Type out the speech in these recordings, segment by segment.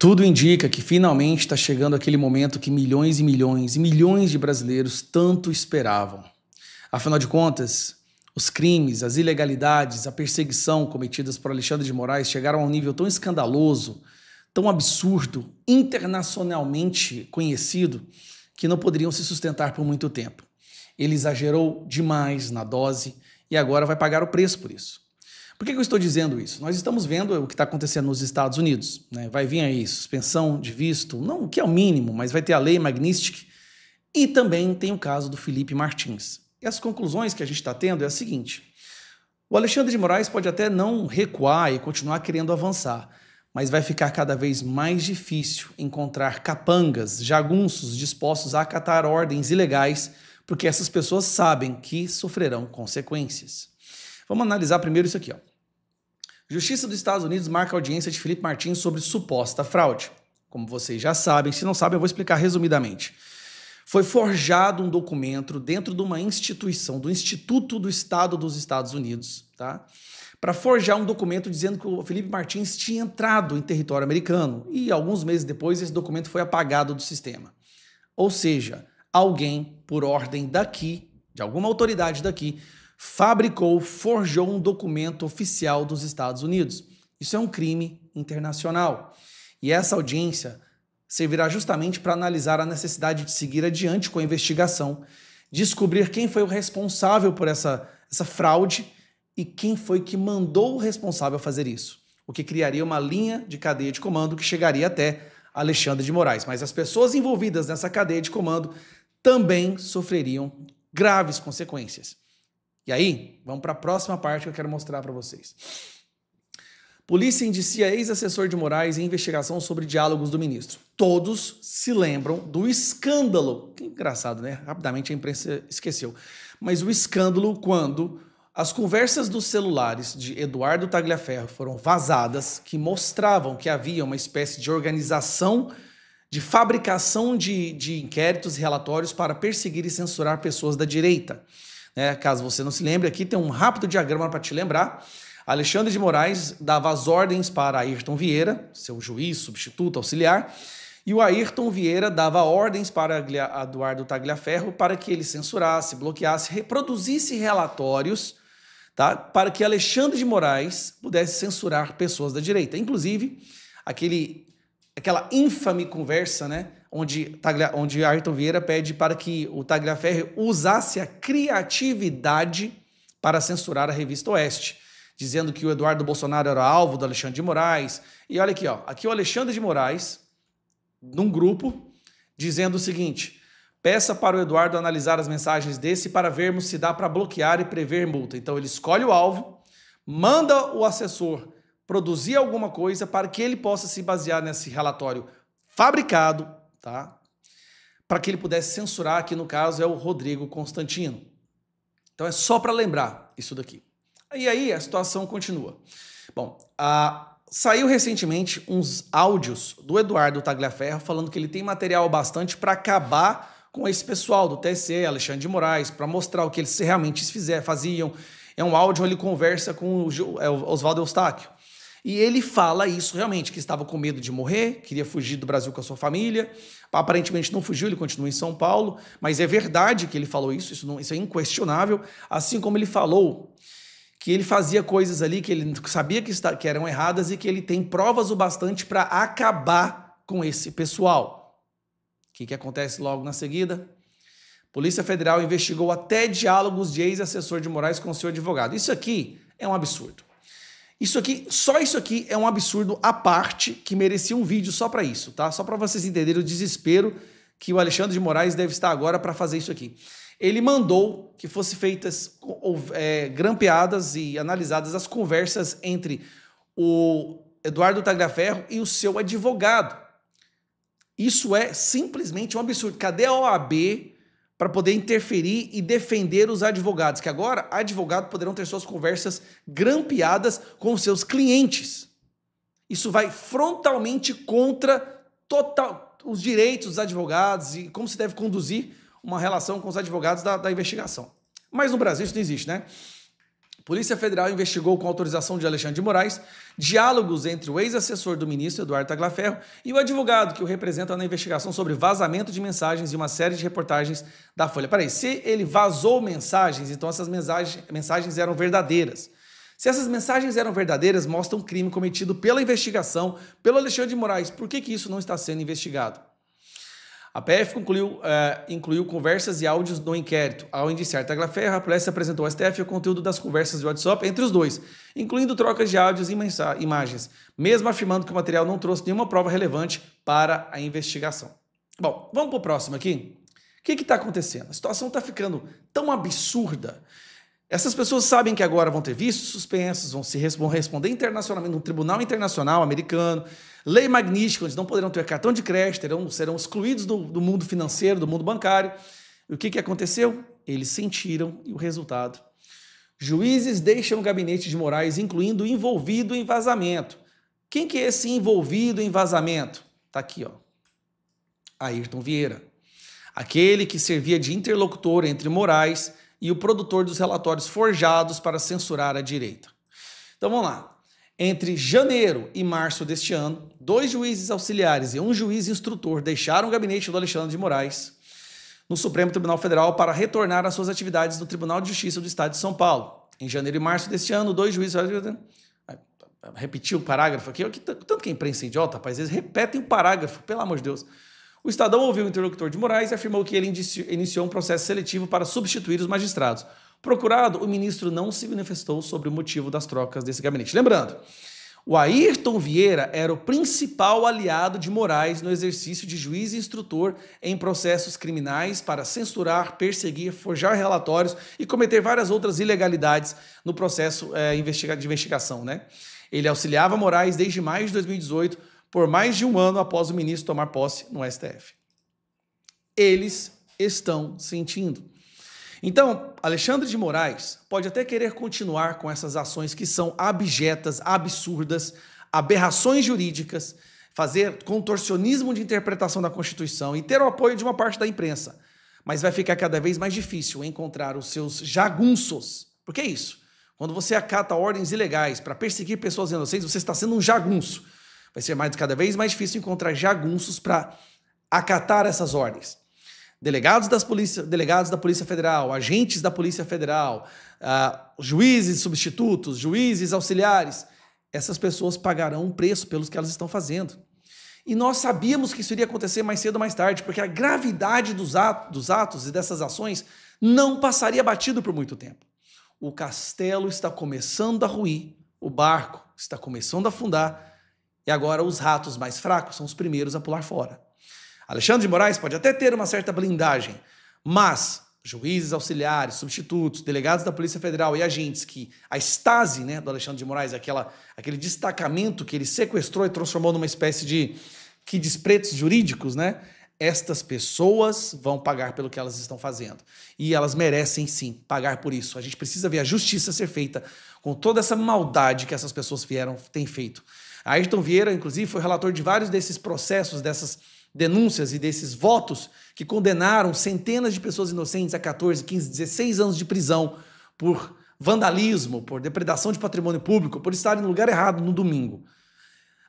Tudo indica que finalmente está chegando aquele momento que milhões e milhões e milhões de brasileiros tanto esperavam. Afinal de contas, os crimes, as ilegalidades, a perseguição cometidas por Alexandre de Moraes chegaram a um nível tão escandaloso, tão absurdo, internacionalmente conhecido, que não poderiam se sustentar por muito tempo. Ele exagerou demais na dose e agora vai pagar o preço por isso. Por que eu estou dizendo isso? Nós estamos vendo o que está acontecendo nos Estados Unidos, né? Vai vir aí suspensão de visto, não o que é o mínimo, mas vai ter a lei Magnitsky e também tem o caso do Felipe Martins. E as conclusões que a gente está tendo é a seguinte: o Alexandre de Moraes pode até não recuar e continuar querendo avançar, mas vai ficar cada vez mais difícil encontrar capangas, jagunços dispostos a acatar ordens ilegais, porque essas pessoas sabem que sofrerão consequências. Vamos analisar primeiro isso aqui, ó. Justiça dos Estados Unidos marca a audiência de Felipe Martins sobre suposta fraude. Como vocês já sabem, se não sabem, eu vou explicar resumidamente. Foi forjado um documento dentro de uma instituição, do Instituto do Estado dos Estados Unidos, tá? Para forjar um documento dizendo que o Felipe Martins tinha entrado em território americano e alguns meses depois esse documento foi apagado do sistema. Ou seja, alguém, por ordem daqui, de alguma autoridade daqui, fabricou, forjou um documento oficial dos Estados Unidos. Isso é um crime internacional. E essa audiência servirá justamente para analisar a necessidade de seguir adiante com a investigação, descobrir quem foi o responsável por essa fraude e quem foi que mandou o responsável a fazer isso. O que criaria uma linha de cadeia de comando que chegaria até Alexandre de Moraes. Mas as pessoas envolvidas nessa cadeia de comando também sofreriam graves consequências. E aí, vamos para a próxima parte que eu quero mostrar para vocês. Polícia indicia ex-assessor de Moraes em investigação sobre diálogos do ministro. Todos se lembram do escândalo. Que engraçado, né? Rapidamente a imprensa esqueceu. Mas o escândalo quando as conversas dos celulares de Eduardo Tagliaferro foram vazadas, que mostravam que havia uma espécie de organização de fabricação de inquéritos e relatórios para perseguir e censurar pessoas da direita. Caso você não se lembre, aqui tem um rápido diagrama para te lembrar. Alexandre de Moraes dava as ordens para Ayrton Vieira, seu juiz, substituto, auxiliar, e o Ayrton Vieira dava ordens para Eduardo Tagliaferro para que ele censurasse, bloqueasse, reproduzisse relatórios, tá, para que Alexandre de Moraes pudesse censurar pessoas da direita. Inclusive, aquela ínfame conversa, né, onde Ayrton Vieira pede para que o Tagliaferro usasse a criatividade para censurar a revista Oeste, dizendo que o Eduardo Bolsonaro era alvo do Alexandre de Moraes. E olha aqui, ó, aqui o Alexandre de Moraes, num grupo, dizendo o seguinte: peça para o Eduardo analisar as mensagens desse para vermos se dá para bloquear e prever multa. Então ele escolhe o alvo, manda o assessor produzir alguma coisa para que ele possa se basear nesse relatório fabricado, tá? Para que ele pudesse censurar, que no caso é o Rodrigo Constantino. Então é só para lembrar isso daqui. E aí a situação continua. Bom, saiu recentemente uns áudios do Eduardo Tagliaferro falando que ele tem material bastante para acabar com esse pessoal do TSE, Alexandre de Moraes, para mostrar o que eles realmente faziam. É um áudio onde ele conversa com o Oswaldo Eustáquio. E ele fala isso realmente, que estava com medo de morrer, queria fugir do Brasil com a sua família. Aparentemente não fugiu, ele continua em São Paulo, mas é verdade que ele falou isso, isso é inquestionável. Assim como ele falou que ele fazia coisas ali que ele sabia que eram erradas e que ele tem provas o bastante para acabar com esse pessoal. O que acontece logo na seguida? Polícia Federal investigou até diálogos de ex-assessor de Moraes com o seu advogado. Isso aqui é um absurdo. Só isso aqui é um absurdo à parte que merecia um vídeo só para isso, tá? Só para vocês entenderem o desespero que o Alexandre de Moraes deve estar agora para fazer isso aqui. Ele mandou que fossem feitas grampeadas e analisadas as conversas entre o Eduardo Tagliaferro e o seu advogado. Isso é simplesmente um absurdo. Cadê a OAB para poder interferir e defender os advogados? Que agora advogados poderão ter suas conversas grampeadas com seus clientes. Isso vai frontalmente contra os direitos dos advogados e como se deve conduzir uma relação com os advogados da investigação. Mas no Brasil isso não existe, né? Polícia Federal investigou com autorização de Alexandre de Moraes diálogos entre o ex-assessor do ministro, Eduardo Tagliaferro, e o advogado que o representa na investigação sobre vazamento de mensagens e uma série de reportagens da Folha. Peraí, se ele vazou mensagens, então essas mensagens eram verdadeiras. Se essas mensagens eram verdadeiras, mostra um crime cometido pela investigação, pelo Alexandre de Moraes. Por que isso não está sendo investigado? A PF incluiu conversas e áudios no inquérito. Ao indiciar Tagliaferro, a polícia apresentou ao STF o conteúdo das conversas de WhatsApp entre os dois, incluindo trocas de áudios e imagens, mesmo afirmando que o material não trouxe nenhuma prova relevante para a investigação. Bom, vamos para o próximo aqui. O que está acontecendo? A situação está ficando tão absurda. Essas pessoas sabem que agora vão ter vistos suspensos, vão responder internacionalmente, no Tribunal Internacional Americano, lei magnífica, onde não poderão ter cartão de crédito, serão excluídos do mundo financeiro, do mundo bancário. E o que aconteceu? Eles sentiram e o resultado. Juízes deixam o gabinete de Moraes, incluindo envolvido em vazamento. Quem que é esse envolvido em vazamento? Está aqui, ó. Ayrton Vieira. Aquele que servia de interlocutor entre Moraes e o produtor dos relatórios forjados para censurar a direita. Então vamos lá. Entre janeiro e março deste ano, 2 juízes auxiliares e 1 juiz instrutor deixaram o gabinete do Alexandre de Moraes no Supremo Tribunal Federal para retornar às suas atividades no Tribunal de Justiça do Estado de São Paulo. Em janeiro e março deste ano, 2 juízes... Repetiu o parágrafo aqui. Tanto que a imprensa é idiota, rapaz, eles repetem o parágrafo, pelo amor de Deus. O Estadão ouviu o interlocutor de Moraes e afirmou que ele iniciou um processo seletivo para substituir os magistrados. Procurado, o ministro não se manifestou sobre o motivo das trocas desse gabinete. Lembrando, o Ayrton Vieira era o principal aliado de Moraes no exercício de juiz e instrutor em processos criminais para censurar, perseguir, forjar relatórios e cometer várias outras ilegalidades no processo de investigação, né? Ele auxiliava Moraes desde maio de 2018, por mais de um ano após o ministro tomar posse no STF. Eles estão sentindo. Então, Alexandre de Moraes pode até querer continuar com essas ações que são abjetas, absurdas, aberrações jurídicas, fazer contorcionismo de interpretação da Constituição e ter o apoio de uma parte da imprensa. Mas vai ficar cada vez mais difícil encontrar os seus jagunços. Por que isso? Quando você acata ordens ilegais para perseguir pessoas inocentes, você está sendo um jagunço. Vai ser cada vez mais difícil encontrar jagunços para acatar essas ordens. Delegados da Polícia Federal, agentes da Polícia Federal, juízes substitutos, juízes auxiliares, essas pessoas pagarão um preço pelos que elas estão fazendo. E nós sabíamos que isso iria acontecer mais cedo ou mais tarde, porque a gravidade dos atos e dessas ações não passaria batido por muito tempo. O castelo está começando a ruir, o barco está começando a afundar, e agora os ratos mais fracos são os primeiros a pular fora. Alexandre de Moraes pode até ter uma certa blindagem, mas juízes auxiliares, substitutos, delegados da Polícia Federal e agentes que a Stasi, né, do Alexandre de Moraes, aquele destacamento que ele sequestrou e transformou numa espécie de quides pretos jurídicos, né? Estas pessoas vão pagar pelo que elas estão fazendo. E elas merecem, sim, pagar por isso. A gente precisa ver a justiça ser feita com toda essa maldade que essas pessoas têm feito. Ayrton Vieira, inclusive, foi relator de vários desses processos, dessas denúncias e desses votos que condenaram centenas de pessoas inocentes a 14, 15, 16 anos de prisão por vandalismo, por depredação de patrimônio público, por estarem no lugar errado no domingo.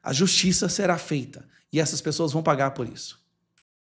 A justiça será feita e essas pessoas vão pagar por isso.